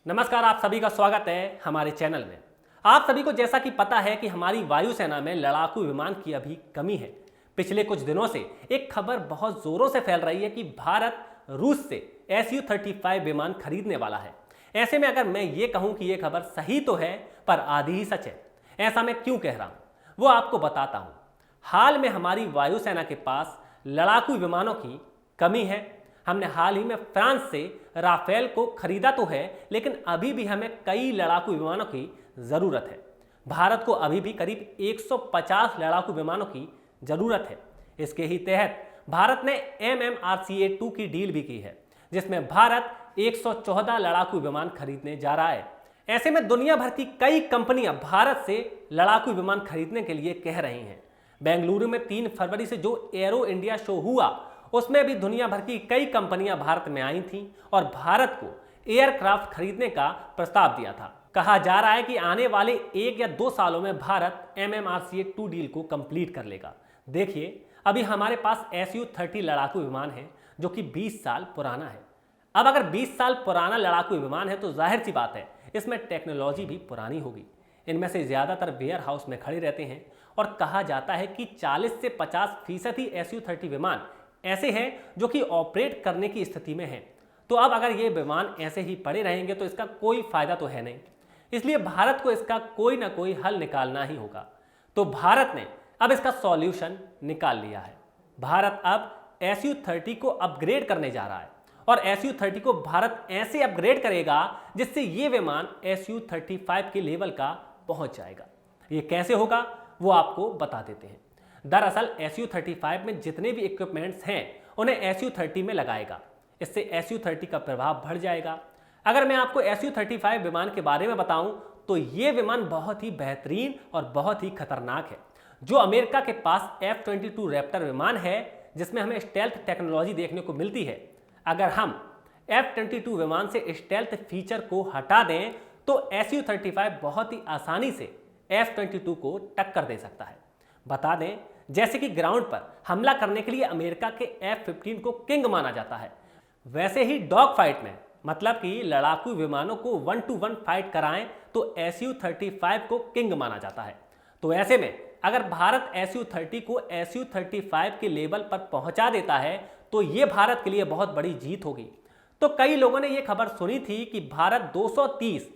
नमस्कार, आप सभी का स्वागत है हमारे चैनल में। आप सभी को जैसा कि पता है कि हमारी वायुसेना में लड़ाकू विमान की अभी कमी है। पिछले कुछ दिनों से एक खबर बहुत जोरों से फैल रही है कि भारत रूस से Su-35 विमान खरीदने वाला है। ऐसे में अगर मैं ये कहूं कि ये खबर सही तो है पर आधी ही सच है। ऐसा मैं क्यों कह रहा हूं वो आपको बताता हूं। हाल में हमारी वायुसेना के पास लड़ाकू विमानों की कमी है। हमने हाल ही में फ्रांस से राफेल को खरीदा तो है, लेकिन अभी भी हमें कई लड़ाकू विमानों की जरूरत है। भारत को अभी भी करीब 150 लड़ाकू विमानों की जरूरत है। इसके ही तहत भारत ने MMRCA-2 की डील भी की है, जिसमें भारत 114 लड़ाकू विमान खरीदने जा रहा है। ऐसे में दुनिया भर की कई कंपनियां भारत से लड़ाकू विमान खरीदने के लिए कह रही हैं। बेंगलुरु में 3 फरवरी से जो एरो इंडिया शो हुआ, उसमें भी दुनिया भर की कई कंपनियां भारत में आई थीं और भारत को एयरक्राफ्ट खरीदने का प्रस्ताव दिया था। कहा जा रहा है कि आने वाले 1 या 2 सालों में भारत MMRCA-2 डील को कंप्लीट कर लेगा। देखिए, अभी हमारे पास Su-30 लड़ाकू विमान है जो कि 20 साल पुराना है। अब अगर 20 साल पुराना लड़ाकू विमान है तो जाहिर सी बात है इसमें टेक्नोलॉजी भी पुरानी होगी। इनमें से ज़्यादातर वेयर हाउस में खड़े रहते हैं और कहा जाता है कि 40 से 50% ही Su-30 विमान ऐसे हैं जो कि ऑपरेट करने की स्थिति में हैं। तो अब अगर ये विमान ऐसे ही पड़े रहेंगे तो इसका कोई फायदा तो है नहीं। इसलिए भारत को इसका कोई ना कोई हल निकालना ही होगा। तो भारत ने अब इसका सॉल्यूशन निकाल लिया है। भारत अब Su-30 को अपग्रेड करने जा रहा है और Su-30 को भारत ऐसे अपग्रेड करेगा जिससे ये विमान Su-35 के लेवल का पहुंच जाएगा। ये कैसे होगा वो आपको बता देते हैं। दरअसल Su-35 में जितने भी इक्विपमेंट्स हैं उन्हें Su-30 में लगाएगा। इससे Su-30 का प्रभाव बढ़ जाएगा। अगर मैं आपको Su-35 विमान के बारे में बताऊं तो ये विमान बहुत ही बेहतरीन और बहुत ही खतरनाक है। जो अमेरिका के पास F-22 रैप्टर विमान है जिसमें हमें स्टेल्थ टेक्नोलॉजी देखने को मिलती है, अगर हम F-22 विमान से स्टेल्थ फीचर को हटा दें तो Su-35 बहुत ही आसानी से F-22 को टक्कर दे सकता है। बता दें, जैसे कि ग्राउंड पर हमला करने के लिए अमेरिका के F-15 को किंग माना जाता है, वैसे ही डॉग फाइट में मतलब कि लड़ाकू विमानों को 1-to-1 फाइट कराएं तो Su-35 को किंग माना जाता है। तो ऐसे में अगर भारत Su-30 को Su-35 के लेवल पर पहुंचा देता है तो ये भारत के लिए बहुत बड़ी जीत होगी। तो कई लोगों ने यह खबर सुनी थी कि भारत 230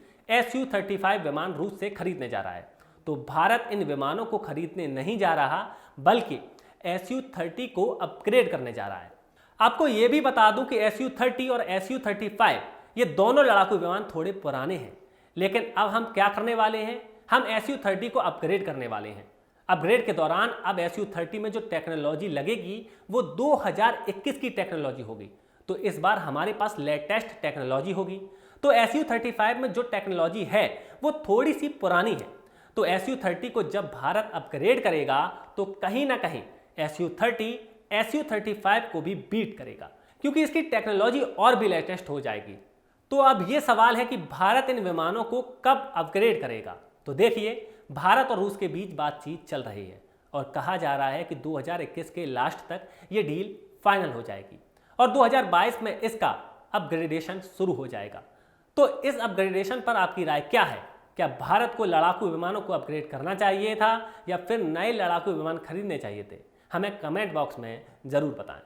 Su-35 विमान रूस से खरीदने जा रहा है। तो भारत इन विमानों को खरीदने नहीं जा रहा बल्कि Su-30 को अपग्रेड करने जा रहा है। आपको यह भी बता दूं कि Su-30 और Su-35 ये दोनों लड़ाकू विमान थोड़े पुराने हैं, लेकिन अब हम क्या करने वाले हैं, हम Su-30 को अपग्रेड करने वाले हैं। अपग्रेड के दौरान अब Su-30 में जो टेक्नोलॉजी लगेगी वो 2021 की टेक्नोलॉजी होगी। तो इस बार हमारे पास लेटेस्ट टेक्नोलॉजी होगी। तो Su-35 में जो टेक्नोलॉजी है वो थोड़ी सी पुरानी है। तो Su-30 को जब भारत अपग्रेड करेगा तो कहीं ना कहीं Su-30 Su-35 को भी बीट करेगा, क्योंकि इसकी टेक्नोलॉजी और भी लेटेस्ट हो जाएगी। तो अब ये सवाल है कि भारत इन विमानों को कब अपग्रेड करेगा। तो देखिए, भारत और रूस के बीच बातचीत चल रही है और कहा जा रहा है कि 2021 के लास्ट तक ये डील फाइनल हो जाएगी और 2022 में इसका अपग्रेडेशन शुरू हो जाएगा। तो इस अपग्रेडेशन पर आपकी राय क्या है? क्या भारत को लड़ाकू विमानों को अपग्रेड करना चाहिए था या फिर नए लड़ाकू विमान खरीदने चाहिए थे? हमें कमेंट बॉक्स में ज़रूर बताएं।